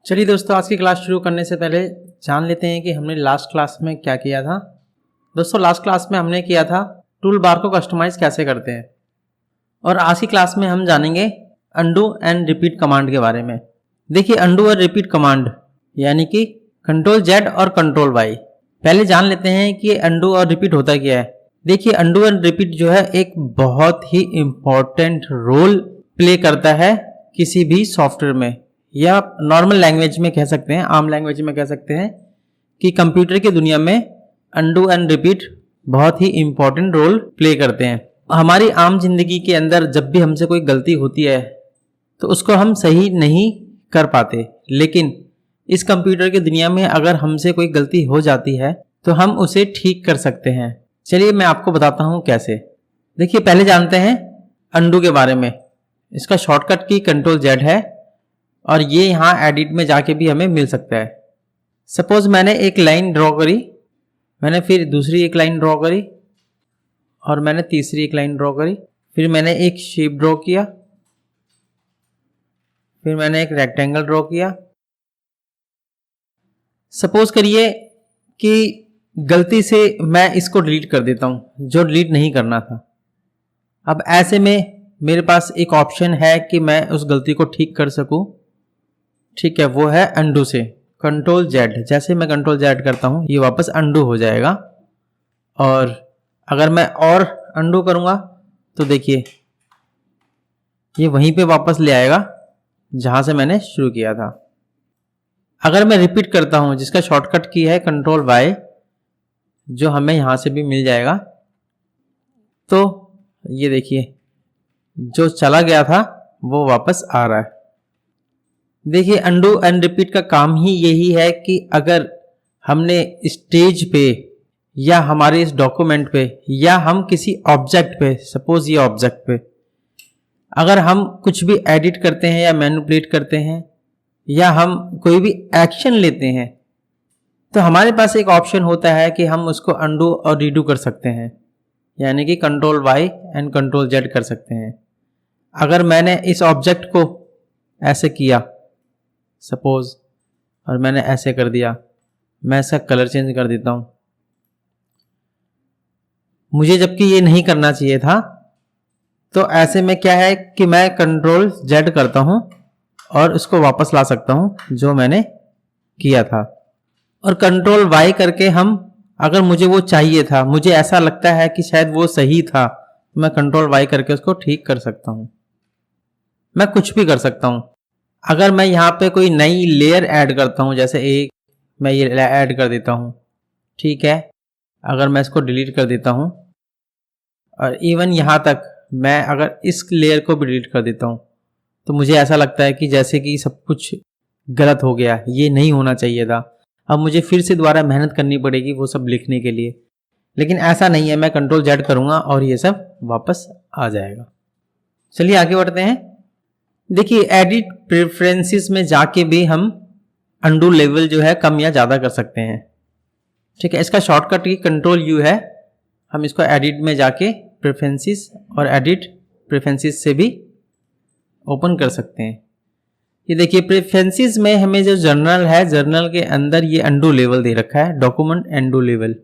चलिए दोस्तों, आज की क्लास शुरू करने से पहले जान लेते हैं कि हमने लास्ट क्लास में क्या किया था। दोस्तों, लास्ट क्लास में हमने किया था टूल बार को कस्टमाइज कैसे करते हैं, और आज की क्लास में हम जानेंगे अंडू एंड रिपीट कमांड के बारे में। देखिए, अंडू और रिपीट कमांड यानी कि कंट्रोल जेड और कंट्रोल वाई। पहले जान लेते हैं कि अंडू और रिपीट होता क्या है। देखिए, अंडू एंड रिपीट जो है एक बहुत ही इम्पोर्टेंट रोल प्ले करता है किसी भी सॉफ्टवेयर में, या नॉर्मल लैंग्वेज में कह सकते हैं, आम लैंग्वेज में कह सकते हैं कि कंप्यूटर की दुनिया में अंडू एंड रिपीट बहुत ही इम्पोर्टेंट रोल प्ले करते हैं। हमारी आम जिंदगी के अंदर जब भी हमसे कोई गलती होती है तो उसको हम सही नहीं कर पाते, लेकिन इस कंप्यूटर की दुनिया में अगर हमसे कोई गलती हो जाती है तो हम उसे ठीक कर सकते हैं। चलिए मैं आपको बताता हूँ कैसे। देखिए, पहले जानते हैं अंडू के बारे में। इसका शॉर्टकट की कंट्रोल जेड है और ये यहाँ एडिट में जाके भी हमें मिल सकता है। सपोज मैंने एक लाइन ड्रॉ करी, मैंने फिर दूसरी एक लाइन ड्रॉ करी, और मैंने तीसरी एक लाइन ड्रॉ करी, फिर मैंने एक शेप ड्रॉ किया, फिर मैंने एक रेक्टेंगल ड्रॉ किया। सपोज करिए कि गलती से मैं इसको डिलीट कर देता हूँ, जो डिलीट नहीं करना था। अब ऐसे में मेरे पास एक ऑप्शन है कि मैं उस गलती को ठीक कर सकूँ। ठीक है, वो है अंडू से कंट्रोल जेड। जैसे मैं कंट्रोल जेड करता हूँ ये वापस अंडू हो जाएगा, और अगर मैं और अंडू करूँगा तो देखिए ये वहीं पे वापस ले आएगा जहाँ से मैंने शुरू किया था। अगर मैं रिपीट करता हूँ, जिसका शॉर्टकट की है कंट्रोल वाई, जो हमें यहाँ से भी मिल जाएगा, तो ये देखिए जो चला गया था वो वापस आ रहा है। देखिए, अंडू एंड रिपीट का काम ही यही है कि अगर हमने स्टेज पे या हमारे इस डॉक्यूमेंट पे या हम किसी ऑब्जेक्ट पे, सपोज ये ऑब्जेक्ट पे अगर हम कुछ भी एडिट करते हैं या मैनिपुलेट करते हैं या हम कोई भी एक्शन लेते हैं, तो हमारे पास एक ऑप्शन होता है कि हम उसको अंडू और रीडू कर सकते हैं, यानी कि control Y and control Z कर सकते हैं। अगर मैंने इस ऑब्जेक्ट को ऐसे किया सपोज, और मैंने ऐसे कर दिया, मैं इसका कलर चेंज कर देता हूं, मुझे जबकि ये नहीं करना चाहिए था, तो ऐसे में क्या है कि मैं कंट्रोल जेड करता हूं और उसको वापस ला सकता हूं जो मैंने किया था। और कंट्रोल वाई करके हम, अगर मुझे वो चाहिए था, मुझे ऐसा लगता है कि शायद वो सही था, तो मैं कंट्रोल वाई करके उसको ठीक कर सकता हूं। मैं कुछ भी कर सकता हूं। अगर मैं यहाँ पे कोई नई लेयर ऐड करता हूँ, जैसे एक मैं ये ऐड कर देता हूँ, ठीक है, अगर मैं इसको डिलीट कर देता हूँ, और इवन यहाँ तक मैं अगर इस लेयर को भी डिलीट कर देता हूँ, तो मुझे ऐसा लगता है कि जैसे कि सब कुछ गलत हो गया, ये नहीं होना चाहिए था। अब मुझे फिर से दोबारा मेहनत करनी पड़ेगी वो सब लिखने के लिए, लेकिन ऐसा नहीं है। मैं कंट्रोल जेड करूँगा और ये सब वापस आ जाएगा। चलिए आगे बढ़ते हैं। देखिए, एडिट प्रेफरेंसेस में जाके भी हम अंडू लेवल जो है कम या ज़्यादा कर सकते हैं। ठीक है, इसका शॉर्टकट की कंट्रोल यू है। हम इसको एडिट में जाके प्रेफरेंसेस और एडिट प्रेफरेंसेस से भी ओपन कर सकते हैं। ये देखिए, प्रेफरेंसेस में हमें जो जर्नल है, जर्नल के अंदर ये अंडू लेवल दे रखा है, डॉक्यूमेंट अंडू लेवल।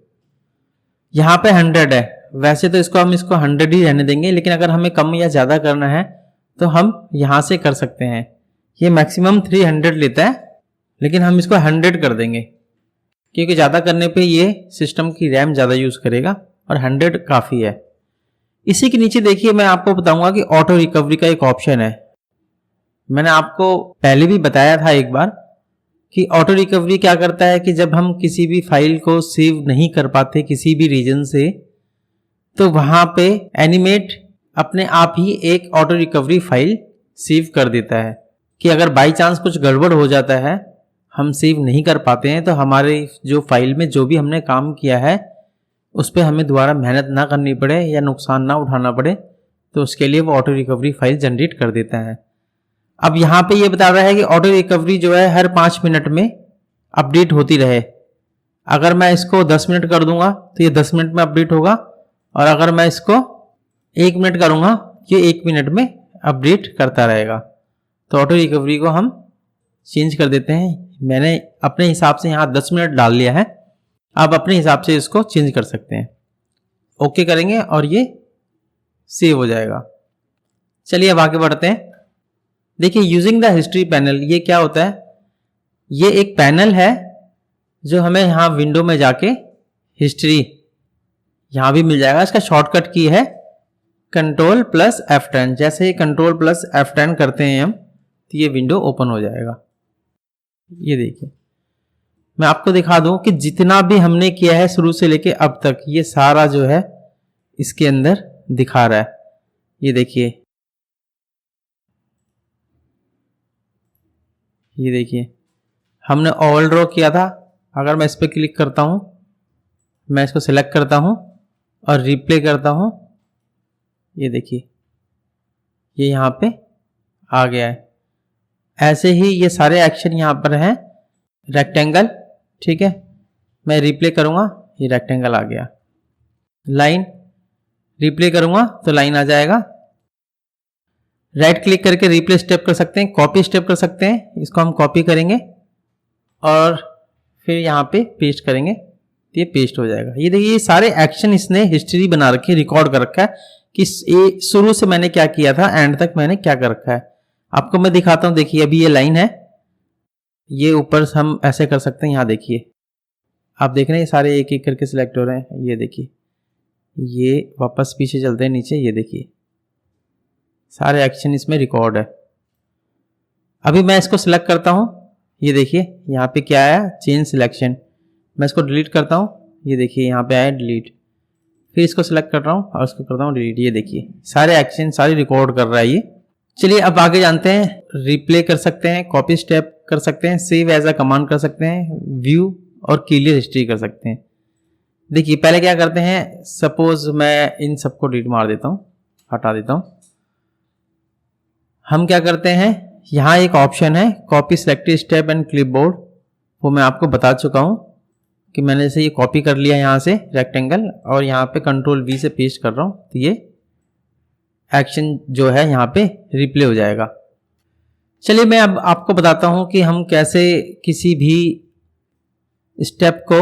यहाँ पे 100 है। वैसे तो हम इसको 100 ही रहने देंगे, लेकिन अगर हमें कम या ज़्यादा करना है तो हम यहाँ से कर सकते हैं। ये मैक्सिमम 300 लेता है, लेकिन हम इसको 100 कर देंगे, क्योंकि ज़्यादा करने पे ये सिस्टम की रैम ज़्यादा यूज़ करेगा, और 100 काफ़ी है। इसी के नीचे देखिए, मैं आपको बताऊंगा कि ऑटो रिकवरी का एक ऑप्शन है। मैंने आपको पहले भी बताया था एक बार कि ऑटो रिकवरी क्या करता है कि जब हम किसी भी फाइल को सेव नहीं कर पाते किसी भी रीजन से, तो वहाँ पे एनिमेट अपने आप ही एक ऑटो रिकवरी फाइल सेव कर देता है कि अगर बाई चांस कुछ गड़बड़ हो जाता है, हम सेव नहीं कर पाते हैं, तो हमारे जो फाइल में जो भी हमने काम किया है उस पर हमें दोबारा मेहनत ना करनी पड़े या नुकसान ना उठाना पड़े, तो उसके लिए वो ऑटो रिकवरी फाइल जनरेट कर देता है। अब यहाँ पे ये बता रहा है कि ऑटो रिकवरी जो है हर 5 मिनट में अपडेट होती रहे। अगर मैं इसको 10 मिनट कर दूंगा तो ये 10 मिनट में अपडेट होगा, और अगर मैं इसको 1 मिनट करूंगा ये 1 मिनट में अपडेट करता रहेगा। तो ऑटो रिकवरी को हम चेंज कर देते हैं। मैंने अपने हिसाब से यहाँ 10 मिनट डाल लिया है, आप अपने हिसाब से इसको चेंज कर सकते हैं। ओके करेंगे और ये सेव हो जाएगा। चलिए अब आगे बढ़ते हैं। देखिए यूजिंग द हिस्ट्री पैनल, ये क्या होता है? ये एक पैनल है जो हमें यहाँ विंडो में जाके हिस्ट्री यहाँ भी मिल जाएगा। इसका शॉर्टकट की है कंट्रोल प्लस F10। जैसे ही कंट्रोल प्लस F10 करते हैं हम तो ये विंडो ओपन हो जाएगा। ये देखिए, मैं आपको दिखा दूं कि जितना भी हमने किया है शुरू से लेके अब तक, ये सारा जो है इसके अंदर दिखा रहा है। ये देखिए, ये देखिए हमने ओवल ड्रॉ किया था। अगर मैं इस पर क्लिक करता हूं, मैं इसको सिलेक्ट करता हूं और रिप्ले करता हूं, ये देखिए ये यहाँ पे आ गया है। ऐसे ही ये सारे एक्शन यहाँ पर हैं। रेक्टेंगल, ठीक है, मैं रिप्ले करूँगा, ये रेक्टेंगल आ गया। लाइन रिप्ले करूँगा तो लाइन आ जाएगा। राइट क्लिक करके रिप्ले स्टेप कर सकते हैं, कॉपी स्टेप कर सकते हैं। इसको हम कॉपी करेंगे और फिर यहाँ पे पेस्ट करेंगे तो ये पेस्ट हो जाएगा। ये देखिए, ये सारे एक्शन इसने हिस्ट्री बना रखी है, रिकॉर्ड कर रखा है कि शुरू से मैंने क्या किया था, एंड तक मैंने क्या कर रखा है। आपको मैं दिखाता हूँ। देखिए अभी ये लाइन है, ये ऊपर से हम ऐसे कर सकते हैं। यहाँ देखिए, आप देख रहे हैं ये सारे एक एक करके सिलेक्ट हो रहे हैं। ये देखिए, ये वापस पीछे चलते हैं नीचे, ये देखिए सारे एक्शन इसमें रिकॉर्ड है। अभी मैं इसको सिलेक्ट करता हूँ, ये देखिए यहाँ पे क्या आया, चेंज सिलेक्शन। मैं इसको डिलीट करता हूँ, ये देखिए यहाँ पे आया डिलीट। फिर इसको सिलेक्ट कर रहा हूँ और इसको करता हूँ डिलीट। ये देखिए सारे एक्शन सारी रिकॉर्ड कर रहा है ये। चलिए अब आगे जानते हैं। रिप्ले कर सकते हैं, कॉपी स्टेप कर सकते हैं, सेव एज अ कमांड कर सकते हैं, व्यू और क्लियर हिस्ट्री कर सकते हैं। देखिए पहले क्या करते हैं, सपोज मैं इन सबको डिलीट मार देता हूँ, हटा देता हूँ। हम क्या करते हैं, यहाँ एक ऑप्शन है copy selected step and clipboard, वो मैं आपको बता चुका हूँ कि मैंने इसे ये कॉपी कर लिया यहाँ से रेक्टेंगल, और यहाँ पे कंट्रोल V से पेस्ट कर रहा हूँ तो ये एक्शन जो है यहाँ पे रिप्ले हो जाएगा। चलिए मैं अब आपको बताता हूँ कि हम कैसे किसी भी स्टेप को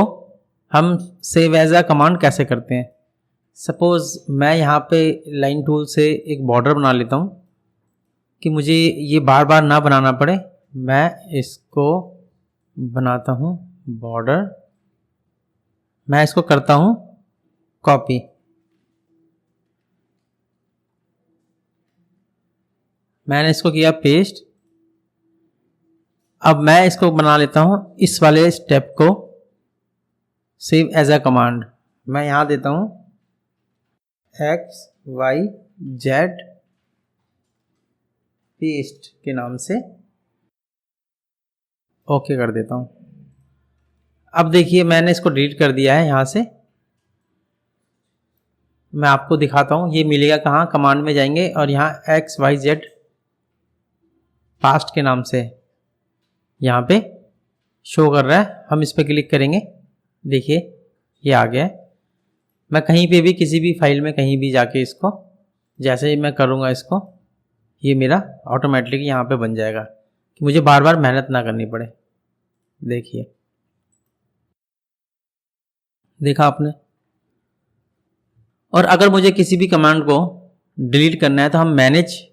हम सेव एज अ कमांड कैसे करते हैं। सपोज मैं यहाँ पे लाइन टूल से एक बॉर्डर बना लेता हूँ कि मुझे ये बार बार ना बनाना पड़े। मैं इसको बनाता हूँ बॉर्डर, मैं इसको करता हूँ कॉपी, मैंने इसको किया पेस्ट। अब मैं इसको बना लेता हूँ इस वाले स्टेप को सेव एज अ कमांड। मैं यहाँ देता हूँ XYZ पेस्ट के नाम से, ओके कर देता हूँ। अब देखिए मैंने इसको डिलीट कर दिया है यहाँ से। मैं आपको दिखाता हूँ, ये मिलेगा कहाँ, कमांड में जाएंगे और यहाँ XYZ पास्ट के नाम से यहाँ पे शो कर रहा है। हम इस पर क्लिक करेंगे, देखिए ये आ गया है। मैं कहीं पे भी किसी भी फाइल में कहीं भी जाके इसको जैसे ही मैं करूँगा इसको, ये मेरा ऑटोमेटिक यहाँ पे बन जाएगा कि मुझे बार बार मेहनत ना करनी पड़े। देखिए, देखा आपने। और अगर मुझे किसी भी कमांड को डिलीट करना है तो हम मैनेज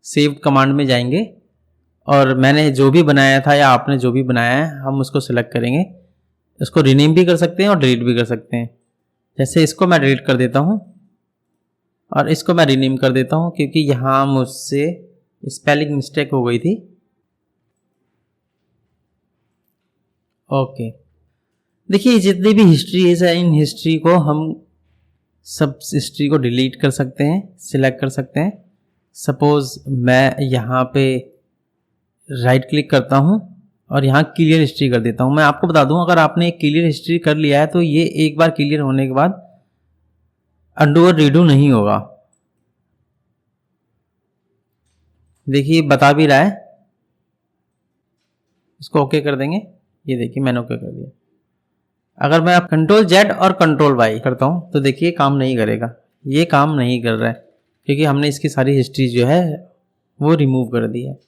सेव्ड कमांड में जाएंगे और मैंने जो भी बनाया था या आपने जो भी बनाया है हम उसको सिलेक्ट करेंगे। इसको रीनेम भी कर सकते हैं और डिलीट भी कर सकते हैं। जैसे इसको मैं डिलीट कर देता हूँ और इसको मैं रीनेम कर देता हूँ क्योंकि यहाँ मुझसे स्पेलिंग मिस्टेक हो गई थी। ओके, देखिए जितनी भी हिस्ट्री है, इन हिस्ट्री को हम सब हिस्ट्री को डिलीट कर सकते हैं, सिलेक्ट कर सकते हैं। सपोज मैं यहाँ पे राइट क्लिक करता हूँ और यहाँ क्लियर हिस्ट्री कर देता हूँ। मैं आपको बता दूँ, अगर आपने क्लियर हिस्ट्री कर लिया है तो ये एक बार क्लियर होने के बाद अंडू और रीडू नहीं होगा। देखिए बता भी रहा है, इसको ओके कर देंगे। ये देखिए मैंने ओके कर दिया। अगर मैं कंट्रोल Z और कंट्रोल Y करता हूँ तो देखिए काम नहीं करेगा, ये काम नहीं कर रहा है क्योंकि हमने इसकी सारी हिस्ट्री जो है वो रिमूव कर दी है।